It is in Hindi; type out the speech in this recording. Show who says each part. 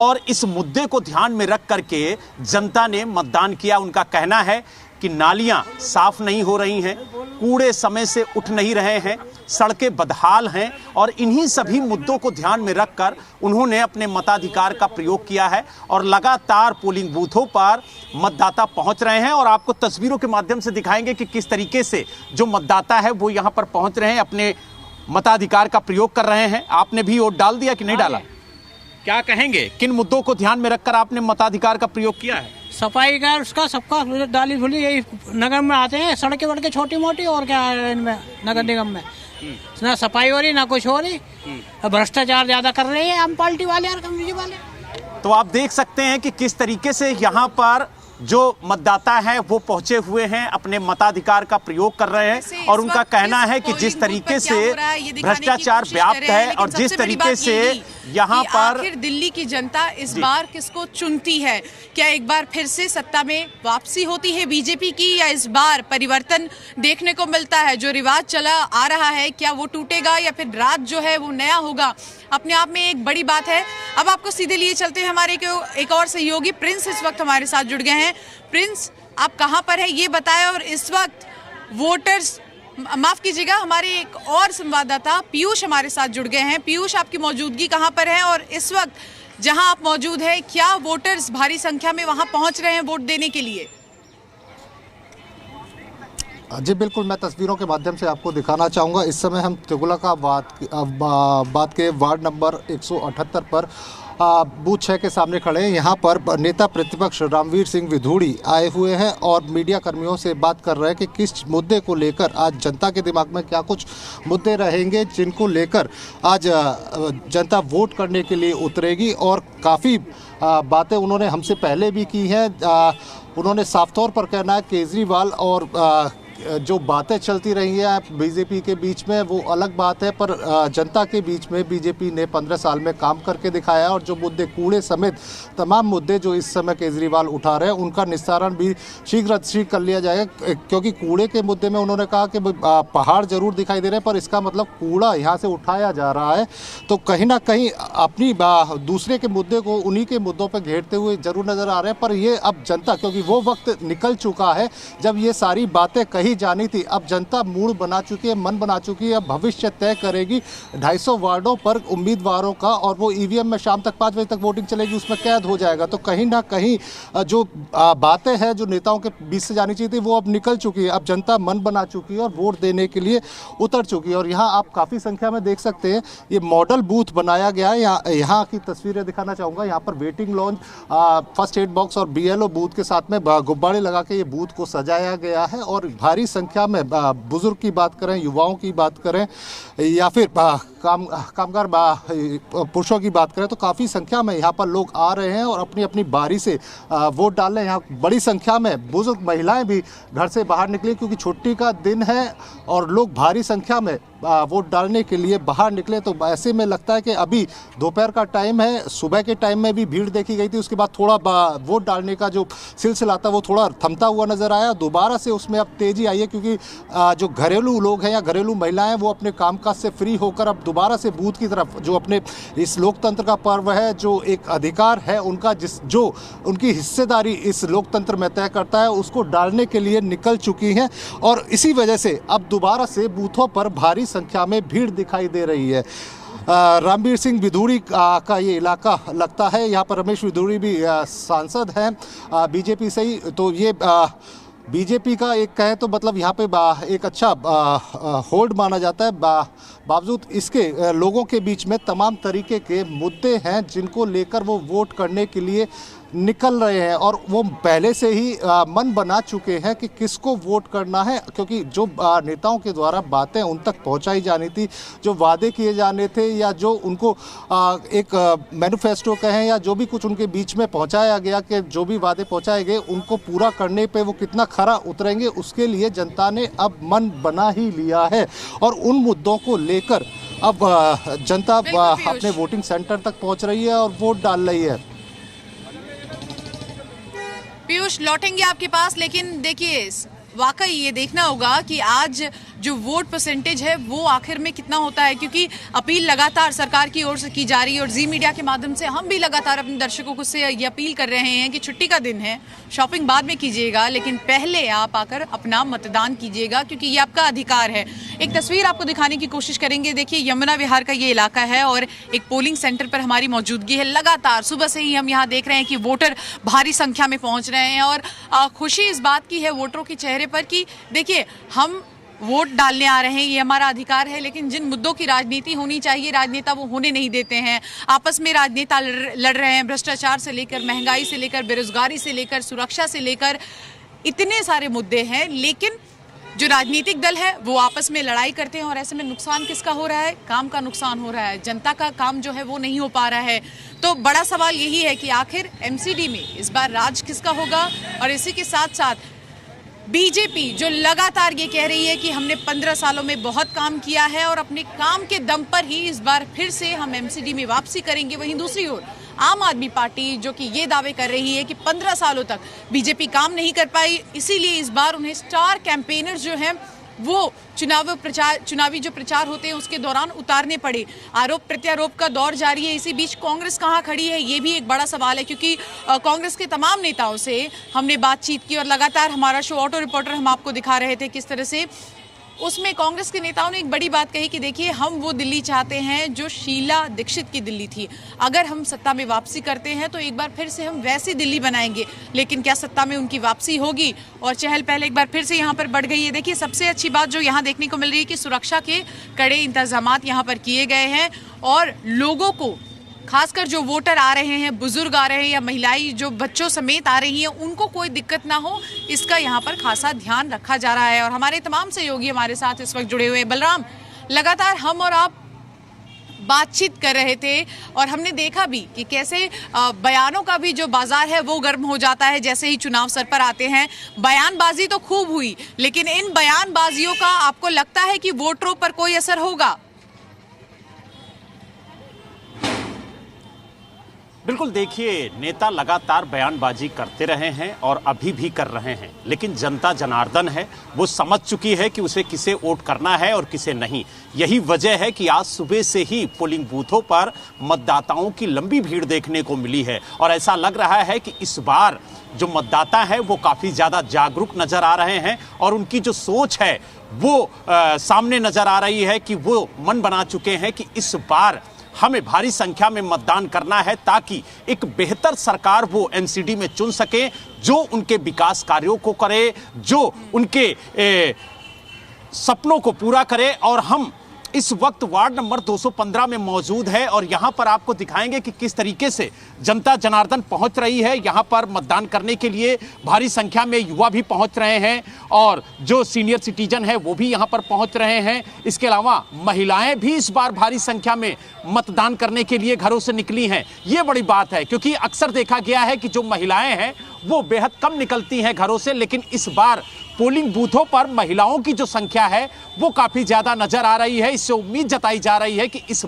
Speaker 1: और इस मुद्दे को ध्यान में रख करके जनता ने मतदान किया। उनका कहना है कि नालियां साफ नहीं हो रही हैं, कूड़े समय से उठ नहीं रहे हैं, सड़कें बदहाल हैं और इन्हीं सभी मुद्दों को ध्यान में रखकर उन्होंने अपने मताधिकार का प्रयोग किया है और लगातार पोलिंग बूथों पर मतदाता पहुंच रहे हैं। और आपको तस्वीरों के माध्यम से दिखाएंगे कि किस तरीके से जो मतदाता है वो यहां पर पहुंच रहे हैं, अपने मताधिकार का प्रयोग कर रहे हैं। आपने भी वोट डाल दिया कि नहीं डाला? क्या कहेंगे, किन मुद्दों को ध्यान में रखकर आपने मताधिकार का प्रयोग किया है?
Speaker 2: सफाई का उसका सबका डाली धुली यही नगर में आते हैं, सड़कें वड़कें छोटी मोटी, और क्या है इनमें नगर निगम में ना सफाई हो रही ना कुछ हो रही। भ्रष्टाचार ज्यादा कर रहे हैं आम पार्टी वाले और कम्युनिटी वाले।
Speaker 1: तो आप देख सकते हैं कि किस तरीके से यहाँ पर जो मतदाता है वो पहुंचे हुए हैं, अपने मताधिकार का प्रयोग कर रहे हैं और उनका कहना है कि जिस तरीके से भ्रष्टाचार व्याप्त है और जिस तरीके से यहाँ पर
Speaker 3: आखिर दिल्ली की जनता इस बार किसको चुनती है, क्या एक बार फिर से सत्ता में वापसी होती है बीजेपी की, या इस बार परिवर्तन देखने को मिलता है? जो रिवाज चला आ रहा है क्या वो टूटेगा या फिर राज जो है वो नया होगा? अपने आप में एक बड़ी बात है। अब आपको सीधे लिए चलते हैं, हमारे एक और सहयोगी प्रिंस इस वक्त हमारे साथ जुड़ गए हैं। प्रिंस, आप कहां पर है ये बताएं, और इस वक्त वोटर्स, माफ कीजिएगा, हमारे एक और संवाददाता पीयूष हमारे साथ जुड़ गए हैं। पीयूष, आपकी मौजूदगी कहां पर है और इस वक्त जहां आप मौजूद हैं क्या वोटर्स भारी संख्या में वहां पहुंच रहे हैं वोट देने के लिए?
Speaker 4: जी बिल्कुल, मैं तस्वीरों के माध्यम से आपको दिखाना चाहूँगा। इस समय हम तुगलकाबाद के वार्ड नंबर 178 पर बूथ 6 के सामने खड़े हैं। यहाँ पर नेता प्रतिपक्ष रामवीर सिंह विधूड़ी आए हुए हैं और मीडिया कर्मियों से बात कर रहे हैं कि किस मुद्दे को लेकर आज जनता के दिमाग में क्या कुछ मुद्दे रहेंगे जिनको लेकर आज जनता वोट करने के लिए उतरेगी। और काफ़ी बातें उन्होंने हमसे पहले भी की हैं। उन्होंने साफ तौर पर कहना है केजरीवाल और जो बातें चलती रही हैं बीजेपी के बीच में वो अलग बात है, पर जनता के बीच में बीजेपी ने 15 साल में काम करके दिखाया। और जो मुद्दे कूड़े समेत तमाम मुद्दे जो इस समय केजरीवाल उठा रहे हैं उनका निस्तारण भी शीघ्र कर लिया जाएगा। क्योंकि कूड़े के मुद्दे में उन्होंने कहा कि पहाड़ जरूर दिखाई दे रहे हैं पर इसका मतलब कूड़ा यहाँ से उठाया जा रहा है। तो कहीं ना कहीं अपनी दूसरे के मुद्दे को उन्हीं के मुद्दों पर घेरते हुए जरूर नजर आ रहे हैं। पर ये अब जनता, क्योंकि वो वक्त निकल चुका है जब ये सारी बातें कही जानी थी, अब जनता मूड बना चुकी है, मन बना चुकी है। अब भविष्य तय करेगी 250 वार्डों पर उम्मीदवारों का, और वो ईवीएम में शाम तक 5 बजे तक वोटिंग चलेगी, उसमें कैद हो जाएगा। तो कहीं ना कहीं जो बातें हैं जो नेताओं के बीच से जानी चाहिए थी वो अब निकल चुकी है। अब जनता मन बना चुकी है और वोट देने के लिए उतर चुकी है। और यहाँ आप काफ़ी संख्या में देख सकते हैं ये मॉडल बूथ बनाया गया है। यहाँ की तस्वीरें दिखाना चाहूँगा। यहाँ पर waiting launch, first aid box और BLO बूथ के साथ में गुब्बारे लगा के ये बूथ को सजाया गया है। और भारी संख्या में बुजुर्ग की बात करें, युवाओं की बात करें या फिर कामगार पुरुषों की बात करें तो काफ़ी संख्या में यहाँ पर लोग आ रहे हैं और अपनी अपनी बारी से वोट डाल रहे हैं। यहाँ बड़ी संख्या में बुजुर्ग महिलाएं भी घर से बाहर निकली क्योंकि छुट्टी का दिन है और लोग भारी संख्या में वोट डालने के लिए बाहर निकले। तो ऐसे में लगता है कि अभी दोपहर का टाइम है, सुबह के टाइम में भी भीड़ देखी गई थी, उसके बाद थोड़ा वोट डालने का जो सिलसिला था वो थोड़ा थमता हुआ नजर आया। दोबारा से उसमें अब तेजी आई है क्योंकि जो घरेलू लोग हैं या घरेलू महिलाएं वो अपने कामकाज से फ्री होकर अब दोबारा से बूथ की तरफ, जो अपने इस लोकतंत्र का पर्व है, जो एक अधिकार है उनका, जो उनकी हिस्सेदारी इस लोकतंत्र में तय करता है, उसको डालने के लिए निकल चुकी हैं। और इसी वजह से अब दोबारा से बूथों पर भारी संख्या में भीड़ दिखाई दे रही है। रामवीर सिंह विधूड़ी का ये इलाका लगता है। यहाँ पर रमेश विधूड़ी भी सांसद हैं बीजेपी से ही। तो ये बीजेपी का एक कहे तो मतलब यहाँ पे एक अच्छा होल्ड माना जाता है। बावजूद इसके लोगों के बीच में तमाम तरीके के मुद्दे हैं जिनको लेकर वो वोट करने के लिए निकल रहे हैं और वो पहले से ही मन बना चुके हैं कि किसको वोट करना है। क्योंकि जो नेताओं के द्वारा बातें उन तक पहुंचाई जानी थी, जो वादे किए जाने थे या जो उनको एक मैनिफेस्टो कहें या जो भी कुछ उनके बीच में पहुंचाया गया कि जो भी वादे पहुंचाए गए उनको पूरा करने पे वो कितना खरा उतरेंगे, उसके लिए जनता ने अब मन बना ही लिया है। और उन मुद्दों को लेकर अब जनता अपने वोटिंग सेंटर तक पहुँच रही है और वोट डाल रही है।
Speaker 3: पीयूष, लौटेंगे आपके पास, लेकिन देखिए वाकई ये देखना होगा कि आज जो वोट परसेंटेज है वो आखिर में कितना होता है, क्योंकि अपील लगातार सरकार की ओर से की जा रही है और जी मीडिया के माध्यम से हम भी लगातार अपने दर्शकों को से ये अपील कर रहे हैं कि छुट्टी का दिन है, शॉपिंग बाद में कीजिएगा, लेकिन पहले आप आकर अपना मतदान कीजिएगा, क्योंकि ये आपका अधिकार है। एक तस्वीर आपको दिखाने की कोशिश करेंगे। देखिए, यमुना विहार का ये इलाका है और एक पोलिंग सेंटर पर हमारी मौजूदगी है। लगातार सुबह से ही हम यहाँ देख रहे हैं कि वोटर भारी संख्या में पहुंच रहे हैं और खुशी इस बात की है वोटरों के चेहरे पर कि देखिए, हम वोट डालने आ रहे हैं, ये हमारा अधिकार है, लेकिन जिन मुद्दों की राजनीति होनी चाहिए राजनेता वो होने नहीं देते हैं। आपस में राजनेता लड़ रहे हैं, भ्रष्टाचार से लेकर महंगाई से लेकर बेरोजगारी से लेकर सुरक्षा से लेकर इतने सारे मुद्दे हैं, लेकिन जो राजनीतिक दल है वो आपस में लड़ाई करते हैं और ऐसे में नुकसान किसका हो रहा है? काम का नुकसान हो रहा है, जनता का काम जो है वो नहीं हो पा रहा है। तो बड़ा सवाल यही है कि आखिर एमसीडी में इस बार राज किसका होगा। और इसी के साथ साथ बीजेपी जो लगातार ये कह रही है कि हमने 15 सालों में बहुत काम किया है और अपने काम के दम पर ही इस बार फिर से हम एमसीडी में वापसी करेंगे, वहीं दूसरी ओर आम आदमी पार्टी जो कि ये दावे कर रही है कि 15 सालों तक बीजेपी काम नहीं कर पाई, इसीलिए इस बार उन्हें स्टार कैंपेनर्स जो हैं वो चुनावी जो प्रचार होते हैं उसके दौरान उतारने पड़े। आरोप प्रत्यारोप का दौर जारी है। इसी बीच कांग्रेस कहां खड़ी है ये भी एक बड़ा सवाल है, क्योंकि कांग्रेस के तमाम नेताओं से हमने बातचीत की और लगातार हमारा शो ऑटो रिपोर्टर हम आपको दिखा रहे थे किस तरह से उसमें कांग्रेस के नेताओं ने एक बड़ी बात कही कि देखिए, हम वो दिल्ली चाहते हैं जो शीला दीक्षित की दिल्ली थी। अगर हम सत्ता में वापसी करते हैं तो एक बार फिर से हम वैसी दिल्ली बनाएंगे, लेकिन क्या सत्ता में उनकी वापसी होगी? और चहल पहल एक बार फिर से यहाँ पर बढ़ गई है। देखिए, सबसे अच्छी बात जो यहाँ देखने को मिल रही है कि सुरक्षा के कड़े इंतजामात यहाँ पर किए गए हैं और लोगों को, खासकर जो वोटर आ रहे हैं, बुजुर्ग आ रहे हैं या महिलाएं जो बच्चों समेत आ रही हैं, उनको कोई दिक्कत ना हो, इसका यहाँ पर खासा ध्यान रखा जा रहा है। और हमारे तमाम सहयोगी हमारे साथ इस वक्त जुड़े हुए हैं। बलराम, लगातार हम और आप बातचीत कर रहे थे और हमने देखा भी कि कैसे बयानों का भी जो बाजार है वो गर्म हो जाता है जैसे ही चुनाव सर पर आते हैं। बयानबाजी तो खूब हुई, लेकिन इन बयानबाजियों का आपको लगता है कि वोटरों पर कोई असर होगा?
Speaker 1: बिल्कुल, देखिए, नेता लगातार बयानबाजी करते रहे हैं और अभी भी कर रहे हैं, लेकिन जनता जनार्दन है, वो समझ चुकी है कि उसे किसे वोट करना है और किसे नहीं। यही वजह है कि आज सुबह से ही पोलिंग बूथों पर मतदाताओं की लंबी भीड़ देखने को मिली है और ऐसा लग रहा है कि इस बार जो मतदाता है वो काफी ज्यादा जागरूक नजर आ रहे हैं और उनकी जो सोच है वो सामने नजर आ रही है कि वो मन बना चुके हैं कि इस बार हमें भारी संख्या में मतदान करना है ताकि एक बेहतर सरकार वो एमसीडी में चुन सके, जो उनके विकास कार्यों को करे, जो उनके सपनों को पूरा करे। और हम इस वक्त वार्ड नंबर 215 में मौजूद है और यहां पर आपको दिखाएंगे कि किस तरीके से जनता जनार्दन पहुंच रही है। यहां पर मतदान करने के लिए भारी संख्या में युवा भी पहुंच रहे हैं और जो सीनियर सिटीजन है वो भी यहां पर पहुंच रहे हैं। इसके अलावा महिलाएं भी इस बार भारी संख्या में मतदान करने के लिए घरों से निकली हैं। ये बड़ी बात है, क्योंकि अक्सर देखा गया है कि जो महिलाएं हैं वो बेहद कम निकलती हैं घरों से, लेकिन इस बार पोलिंग बूथों पर महिलाओं की जो संख्या है वो काफी ज्यादा नजर आ रही है। इससे उम्मीद जताई जा रही है कि इस